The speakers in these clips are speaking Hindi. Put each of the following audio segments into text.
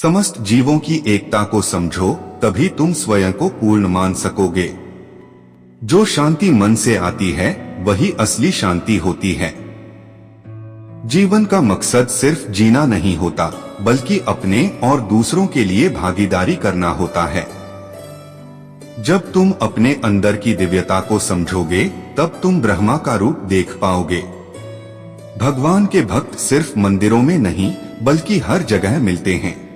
समस्त जीवों की एकता को समझो, तभी तुम स्वयं को पूर्ण मान सकोगे। जो शांति मन से आती है वही असली शांति होती है। जीवन का मकसद सिर्फ जीना नहीं होता, बल्कि अपने और दूसरों के लिए भागीदारी करना होता है। जब तुम अपने अंदर की दिव्यता को समझोगे, तब तुम ब्रह्मा का रूप देख पाओगे। भगवान के भक्त सिर्फ मंदिरों में नहीं, बल्कि हर जगह मिलते हैं।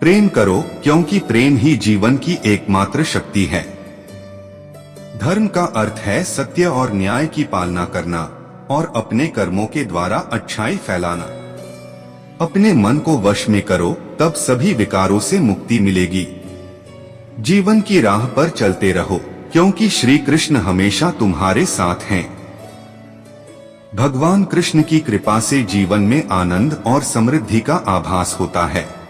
प्रेम करो, क्योंकि प्रेम ही जीवन की एकमात्र शक्ति है। धर्म का अर्थ है सत्य और न्याय की पालना करना और अपने कर्मों के द्वारा अच्छाई फैलाना। अपने मन को वश में करो, तब सभी विकारों से मुक्ति मिलेगी। जीवन की राह पर चलते रहो, क्योंकि श्री कृष्ण हमेशा तुम्हारे साथ हैं। भगवान कृष्ण की कृपा से जीवन में आनंद और समृद्धि का आभास होता है।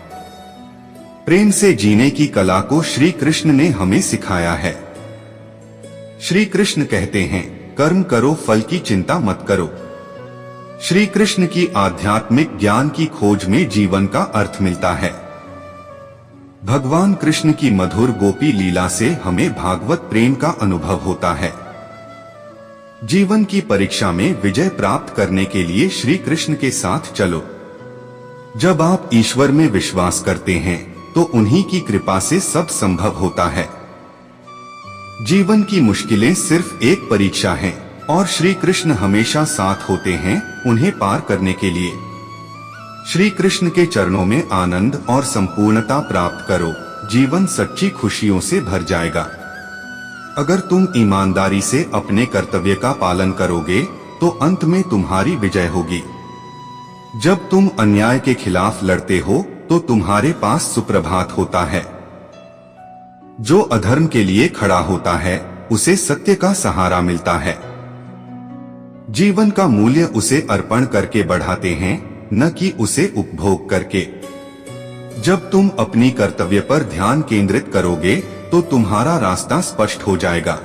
प्रेम से जीने की कला को श्री कृष्ण ने हमें सिखाया है। श्री कृष्ण कहते हैं, कर्म करो, फल की चिंता मत करो। श्री कृष्ण की आध्यात्मिक ज्ञान की खोज में जीवन का अर्थ मिलता है। भगवान कृष्ण की मधुर गोपी लीला से हमें भागवत प्रेम का अनुभव होता है। जीवन की परीक्षा में विजय प्राप्त करने के लिए श्री कृष्ण के साथ चलो। जब आप ईश्वर में विश्वास करते हैं, तो उन्हीं की कृपा से सब संभव होता है। जीवन की मुश्किलें सिर्फ एक परीक्षा है, और श्री कृष्ण हमेशा साथ होते हैं उन्हें पार करने के लिए। श्री कृष्ण के चरणों में आनंद और संपूर्णता प्राप्त करो, जीवन सच्ची खुशियों से भर जाएगा। अगर तुम ईमानदारी से अपने कर्तव्य का पालन करोगे, तो अंत में तुम्हारी विजय होगी। जब तुम अन्याय के खिलाफ लड़ते हो, तो तुम्हारे पास सुप्रभात होता है। जो अधर्म के लिए खड़ा होता है, उसे सत्य का सहारा मिलता है। जीवन का मूल्य उसे अर्पण करके बढ़ाते हैं, न कि उसे उपभोग करके। जब तुम अपनी कर्तव्य पर ध्यान केंद्रित करोगे, तो तुम्हारा रास्ता स्पष्ट हो जाएगा।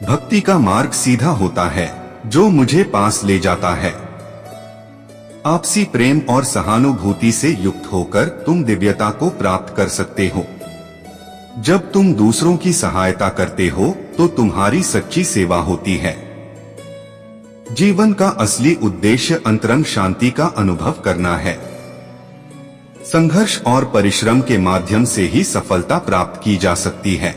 भक्ति का मार्ग सीधा होता है, जो मुझे पास ले जाता है। आपसी प्रेम और सहानुभूति से युक्त होकर तुम दिव्यता को प्राप्त कर सकते हो। जब तुम दूसरों की सहायता करते हो, तो तुम्हारी सच्ची सेवा होती है। जीवन का असली उद्देश्य अंतरंग शांति का अनुभव करना है। संघर्ष और परिश्रम के माध्यम से ही सफलता प्राप्त की जा सकती है।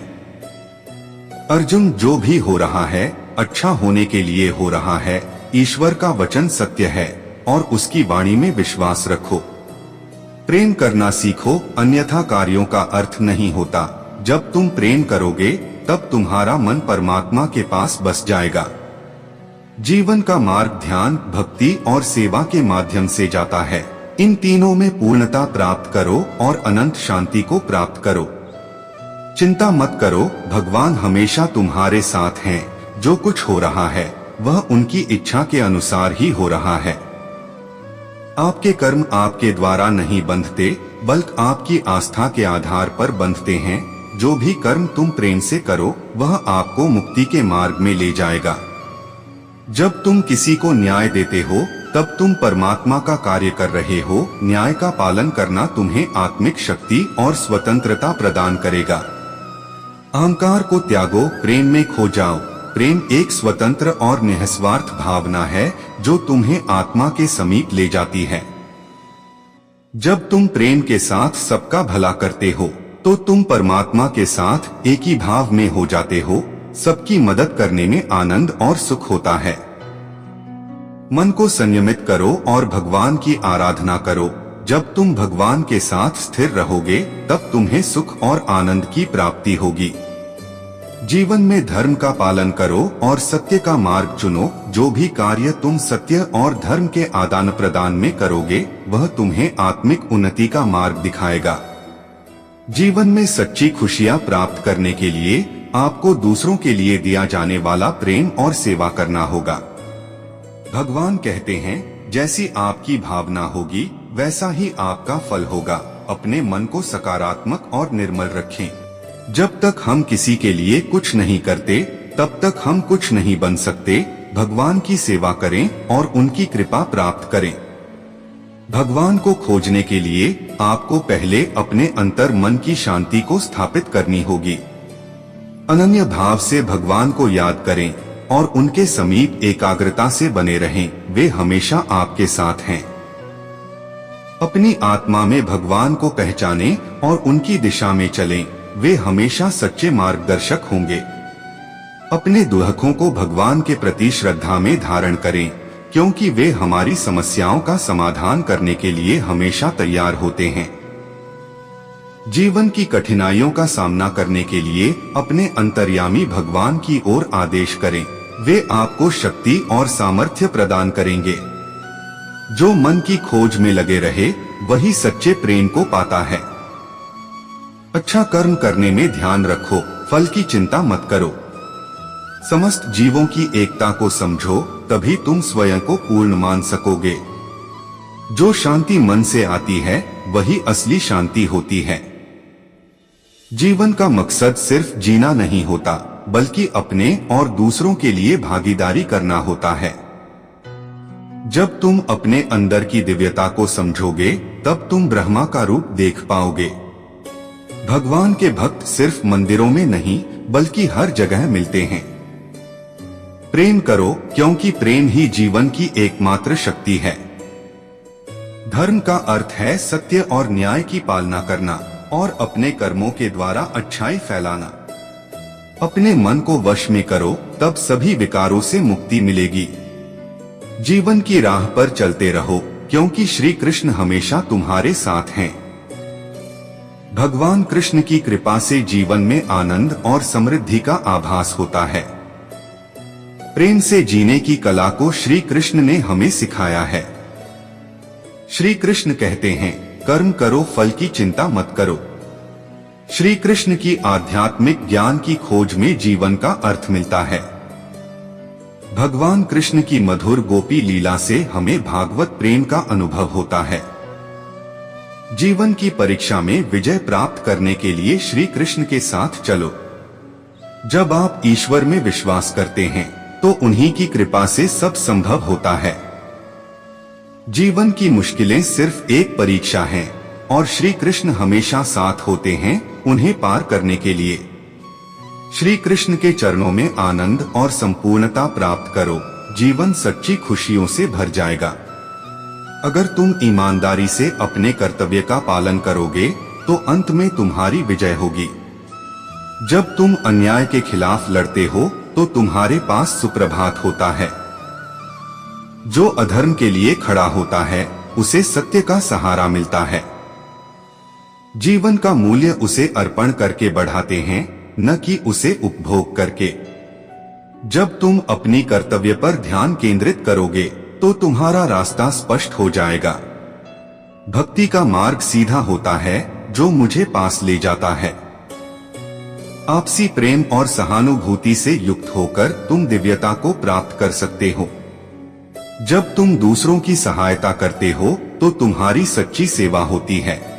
अर्जुन, जो भी हो रहा है, अच्छा होने के लिए हो रहा है। ईश्वर का वचन सत्य है, और उसकी वाणी में विश्वास रखो। प्रेम करना सीखो, अन्यथा कार्यों का अर्थ नहीं होता। जब तुम प्रेम करोगे, तब तुम्हारा मन परमात्मा के पास बस जाएगा। जीवन का मार्ग ध्यान, भक्ति और सेवा के माध्यम से जाता है। इन तीनों में पूर्णता प्राप्त करो और अनंत शांति को प्राप्त करो। चिंता मत करो, भगवान हमेशा तुम्हारे साथ हैं। जो कुछ हो रहा है, वह उनकी इच्छा के अनुसार ही हो रहा है। आपके कर्म आपके द्वारा नहीं बंधते, बल्कि आपकी आस्था के आधार पर बंधते हैं। जो भी कर्म तुम प्रेम से करो, वह आपको मुक्ति के मार्ग में ले जाएगा। जब तुम किसी को न्याय देते हो, तब तुम परमात्मा का कार्य कर रहे हो। न्याय का पालन करना तुम्हें आत्मिक शक्ति और स्वतंत्रता प्रदान करेगा। अहंकार को त्यागो, प्रेम में खो जाओ। प्रेम एक स्वतंत्र और निस्वार्थ भावना है, जो तुम्हें आत्मा के समीप ले जाती है। जब तुम प्रेम के साथ सबका भला करते हो, तो तुम परमात्मा के साथ एक ही भाव में हो जाते हो। सबकी मदद करने में आनंद और सुख होता है। मन को संयमित करो और भगवान की आराधना करो। जब तुम भगवान के साथ स्थिर रहोगे, तब तुम्हें सुख और आनंद की प्राप्ति होगी। जीवन में धर्म का पालन करो और सत्य का मार्ग चुनो। जो भी कार्य तुम सत्य और धर्म के आदान प्रदान में करोगे, वह तुम्हें आत्मिक उन्नति का मार्ग दिखाएगा। जीवन में सच्ची खुशियां प्राप्त करने के लिए आपको दूसरों के लिए दिया जाने वाला प्रेम और सेवा करना होगा। भगवान कहते हैं, जैसी आपकी भावना होगी, वैसा ही आपका फल होगा। अपने मन को सकारात्मक और निर्मल रखें। जब तक हम किसी के लिए कुछ नहीं करते, तब तक हम कुछ नहीं बन सकते। भगवान की सेवा करें और उनकी कृपा प्राप्त करें। भगवान को खोजने के लिए आपको पहले अपने अंतर मन की शांति को स्थापित करनी होगी। अनन्य भाव से भगवान को याद करें और उनके समीप एकाग्रता से बने रहें, वे हमेशा आपके साथ हैं। अपनी आत्मा में भगवान को पहचानें और उनकी दिशा में चलें, वे हमेशा सच्चे मार्गदर्शक होंगे। अपने दुखों को भगवान के प्रति श्रद्धा में धारण करें, क्योंकि वे हमारी समस्याओं का समाधान करने के लिए हमेशा तैयार होते हैं। जीवन की कठिनाइयों का सामना करने के लिए अपने अंतर्यामी भगवान की ओर आदेश करें, वे आपको शक्ति और सामर्थ्य प्रदान करेंगे। जो मन की खोज में लगे रहे वही सच्चे प्रेम को पाता है। अच्छा कर्म करने में ध्यान रखो, फल की चिंता मत करो। समस्त जीवों की एकता को समझो, तभी तुम स्वयं को पूर्ण मान सकोगे। जो शांति मन से आती है वही असली शांति होती है। जीवन का मकसद सिर्फ जीना नहीं होता, बल्कि अपने और दूसरों के लिए भागीदारी करना होता है। जब तुम अपने अंदर की दिव्यता को समझोगे, तब तुम ब्रह्मा का रूप देख पाओगे। भगवान के भक्त सिर्फ मंदिरों में नहीं, बल्कि हर जगह मिलते हैं। प्रेम करो, क्योंकि प्रेम ही जीवन की एकमात्र शक्ति है। धर्म का अर्थ है सत्य और न्याय की पालना करना और अपने कर्मों के द्वारा अच्छाई फैलाना। अपने मन को वश में करो, तब सभी विकारों से मुक्ति मिलेगी। जीवन की राह पर चलते रहो, क्योंकि श्री कृष्ण हमेशा तुम्हारे साथ हैं। भगवान कृष्ण की कृपा से जीवन में आनंद और समृद्धि का आभास होता है। प्रेम से जीने की कला को श्री कृष्ण ने हमें सिखाया है। श्री कृष्ण कहते हैं, कर्म करो, फल की चिंता मत करो। श्री कृष्ण की आध्यात्मिक ज्ञान की खोज में जीवन का अर्थ मिलता है। भगवान कृष्ण की मधुर गोपी लीला से हमें भागवत प्रेम का अनुभव होता है। जीवन की परीक्षा में विजय प्राप्त करने के लिए श्री कृष्ण के साथ चलो। जब आप ईश्वर में विश्वास करते हैं, तो उन्हीं की कृपा से सब संभव होता है। जीवन की मुश्किलें सिर्फ एक परीक्षा हैं, और श्री कृष्ण हमेशा साथ होते हैं उन्हें पार करने के लिए। श्री कृष्ण के चरणों में आनंद और संपूर्णता प्राप्त करो, जीवन सच्ची खुशियों से भर जाएगा। अगर तुम ईमानदारी से अपने कर्तव्य का पालन करोगे, तो अंत में तुम्हारी विजय होगी। जब तुम अन्याय के खिलाफ लड़ते हो, तो तुम्हारे पास सुप्रभात होता है। जो अधर्म के लिए खड़ा होता है, उसे सत्य का सहारा मिलता है। जीवन का मूल्य उसे अर्पण करके बढ़ाते हैं, न कि उसे उपभोग करके। जब तुम अपनी कर्तव्य पर ध्यान केंद्रित करोगे, तो तुम्हारा रास्ता स्पष्ट हो जाएगा। भक्ति का मार्ग सीधा होता है, जो मुझे पास ले जाता है। आपसी प्रेम और सहानुभूति से युक्त होकर तुम दिव्यता को प्राप्त कर सकते हो। जब तुम दूसरों की सहायता करते हो, तो तुम्हारी सच्ची सेवा होती है।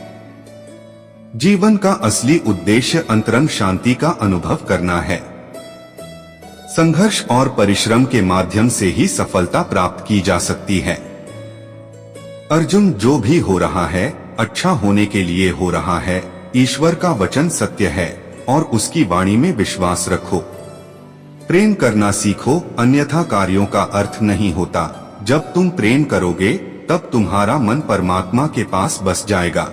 जीवन का असली उद्देश्य अंतरंग शांति का अनुभव करना है। संघर्ष और परिश्रम के माध्यम से ही सफलता प्राप्त की जा सकती है। अर्जुन, जो भी हो रहा है, अच्छा होने के लिए हो रहा है। ईश्वर का वचन सत्य है और उसकी वाणी में विश्वास रखो। प्रेम करना सीखो, अन्यथा कार्यों का अर्थ नहीं होता। जब तुम प्रेम करोगे, तब तुम्हारा मन परमात्मा के पास बस जाएगा।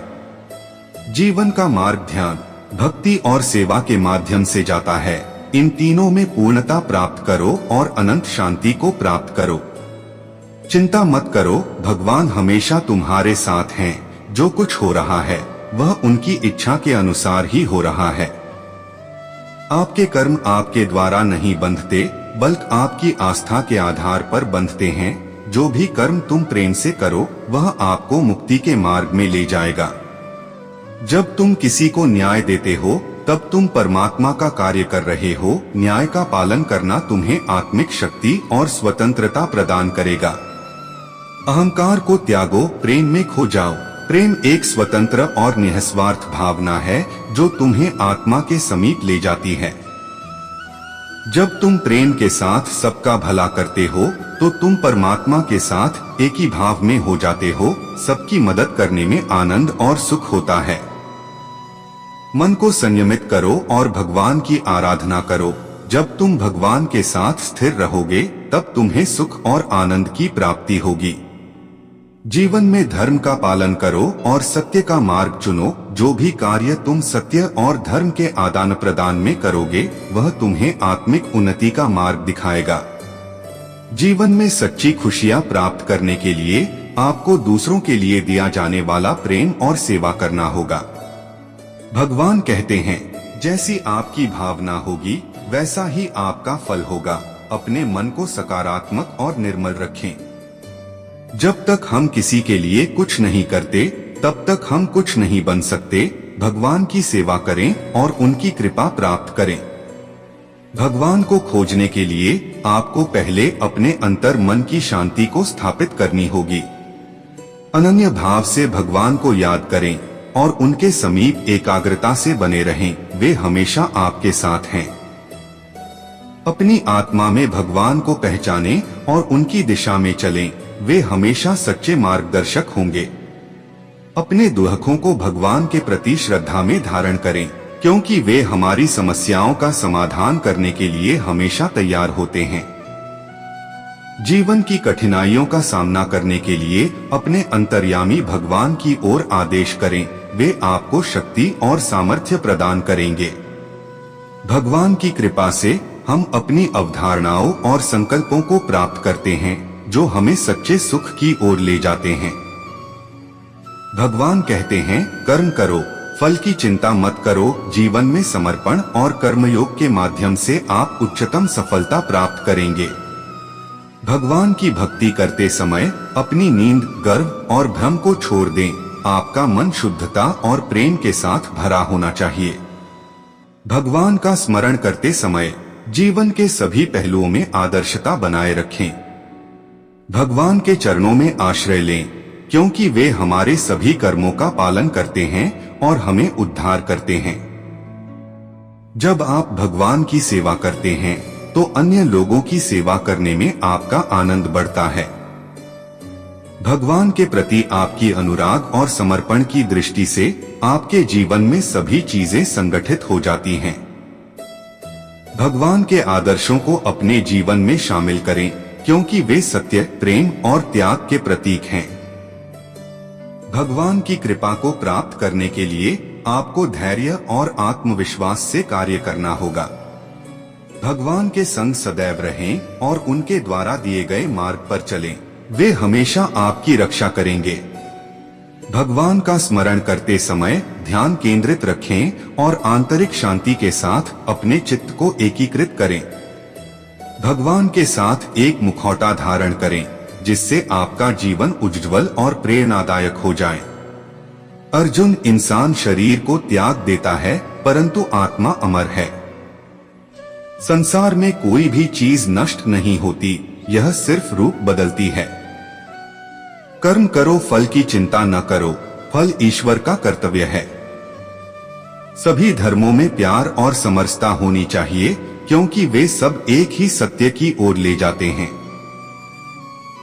जीवन का मार्ग ध्यान, भक्ति और सेवा के माध्यम से जाता है। इन तीनों में पूर्णता प्राप्त करो और अनंत शांति को प्राप्त करो। चिंता मत करो, भगवान हमेशा तुम्हारे साथ हैं। जो कुछ हो रहा है, वह उनकी इच्छा के अनुसार ही हो रहा है। आपके कर्म आपके द्वारा नहीं बंधते, बल्कि आपकी आस्था के आधार पर बंधते हैं। जो भी कर्म तुम प्रेम से करो, वह आपको मुक्ति के मार्ग में ले जाएगा। जब तुम किसी को न्याय देते हो, तब तुम परमात्मा का कार्य कर रहे हो। न्याय का पालन करना तुम्हें आत्मिक शक्ति और स्वतंत्रता प्रदान करेगा। अहंकार को त्यागो, प्रेम में खो जाओ। प्रेम एक स्वतंत्र और निस्वार्थ भावना है, जो तुम्हें आत्मा के समीप ले जाती है। जब तुम प्रेम के साथ सबका भला करते हो तो तुम परमात्मा के साथ एक ही भाव में हो जाते हो। सबकी मदद करने में आनंद और सुख होता है। मन को संयमित करो और भगवान की आराधना करो। जब तुम भगवान के साथ स्थिर रहोगे तब तुम्हें सुख और आनंद की प्राप्ति होगी। जीवन में धर्म का पालन करो और सत्य का मार्ग चुनो। जो भी कार्य तुम सत्य और धर्म के आदान प्रदान में करोगे वह तुम्हें आत्मिक उन्नति का मार्ग दिखाएगा। जीवन में सच्ची खुशियां प्राप्त करने के लिए आपको दूसरों के लिए दिया जाने वाला प्रेम और सेवा करना होगा। भगवान कहते हैं, जैसी आपकी भावना होगी वैसा ही आपका फल होगा। अपने मन को सकारात्मक और निर्मल रखें। जब तक हम किसी के लिए कुछ नहीं करते तब तक हम कुछ नहीं बन सकते। भगवान की सेवा करें और उनकी कृपा प्राप्त करें। भगवान को खोजने के लिए आपको पहले अपने अंतर मन की शांति को स्थापित करनी होगी। अनन्य भाव से भगवान को याद करें और उनके समीप एकाग्रता से बने रहें। वे हमेशा आपके साथ हैं। अपनी आत्मा में भगवान को पहचानें और उनकी दिशा में चलें। वे हमेशा सच्चे मार्गदर्शक होंगे। अपने दुखों को भगवान के प्रति श्रद्धा में धारण करें, क्योंकि वे हमारी समस्याओं का समाधान करने के लिए हमेशा तैयार होते हैं। जीवन की कठिनाइयों का सामना करने के लिए अपने अंतर्यामी भगवान की ओर आदेश करें। वे आपको शक्ति और सामर्थ्य प्रदान करेंगे। भगवान की कृपा से हम अपनी अवधारणाओं और संकल्पों को प्राप्त करते हैं जो हमें सच्चे सुख की ओर ले जाते हैं। भगवान कहते हैं, कर्म करो, फल की चिंता मत करो। जीवन में समर्पण और कर्मयोग के माध्यम से आप उच्चतम सफलता प्राप्त करेंगे। भगवान की भक्ति करते समय अपनी नींद, गर्व और भ्रम को छोड़ दें। आपका मन शुद्धता और प्रेम के साथ भरा होना चाहिए। भगवान का स्मरण करते समय जीवन के सभी पहलुओं में आदर्शता बनाए रखें। भगवान के चरणों में आश्रय लें, क्योंकि वे हमारे सभी कर्मों का पालन करते हैं और हमें उद्धार करते हैं। जब आप भगवान की सेवा करते हैं तो अन्य लोगों की सेवा करने में आपका आनंद बढ़ता है। भगवान के प्रति आपकी अनुराग और समर्पण की दृष्टि से आपके जीवन में सभी चीजें संगठित हो जाती हैं। भगवान के आदर्शों को अपने जीवन में शामिल करें, क्योंकि वे सत्य, प्रेम और त्याग के प्रतीक हैं। भगवान की कृपा को प्राप्त करने के लिए आपको धैर्य और आत्मविश्वास से कार्य करना होगा। भगवान के संग सदैव रहें और उनके द्वारा दिए गए मार्ग पर चलें। वे हमेशा आपकी रक्षा करेंगे। भगवान का स्मरण करते समय ध्यान केंद्रित रखें और आंतरिक शांति के साथ अपने चित्त को एकीकृत करें। भगवान के साथ एक मुखौटा धारण करें, जिससे आपका जीवन उज्ज्वल और प्रेरणादायक हो जाए। अर्जुन, इंसान शरीर को त्याग देता है परंतु आत्मा अमर है। संसार में कोई भी चीज नष्ट नहीं होती, यह सिर्फ रूप बदलती है। कर्म करो, फल की चिंता न करो, फल ईश्वर का कर्तव्य है। सभी धर्मों में प्यार और समरसता होनी चाहिए, क्योंकि वे सब एक ही सत्य की ओर ले जाते हैं।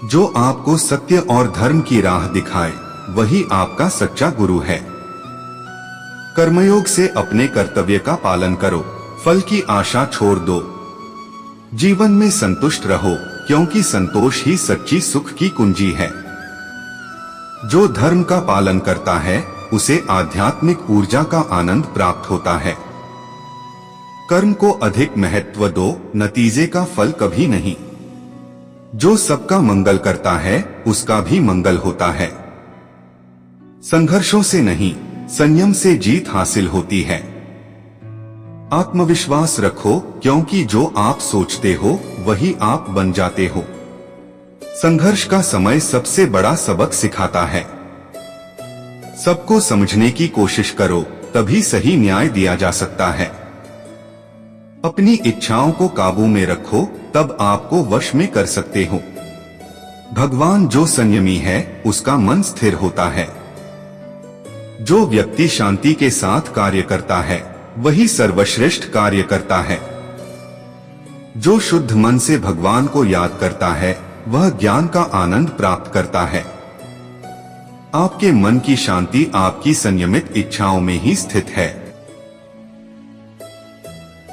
जो आपको सत्य और धर्म की राह दिखाए वही आपका सच्चा गुरु है। कर्मयोग से अपने कर्तव्य का पालन करो, फल की आशा छोड़ दो। जीवन में संतुष्ट रहो, क्योंकि संतोष ही सच्ची सुख की कुंजी है। जो धर्म का पालन करता है उसे आध्यात्मिक ऊर्जा का आनंद प्राप्त होता है। कर्म को अधिक महत्व दो, नतीजे का फल कभी नहीं। जो सबका मंगल करता है उसका भी मंगल होता है। संघर्षों से नहीं, संयम से जीत हासिल होती है। आत्मविश्वास रखो, क्योंकि जो आप सोचते हो वही आप बन जाते हो। संघर्ष का समय सबसे बड़ा सबक सिखाता है। सबको समझने की कोशिश करो, तभी सही न्याय दिया जा सकता है। अपनी इच्छाओं को काबू में रखो, तब आपको वश में कर सकते हो। भगवान जो संयमी है उसका मन स्थिर होता है। जो व्यक्ति शांति के साथ कार्य करता है वही सर्वश्रेष्ठ कार्य करता है। जो शुद्ध मन से भगवान को याद करता है वह ज्ञान का आनंद प्राप्त करता है। आपके मन की शांति आपकी संयमित इच्छाओं में ही स्थित है।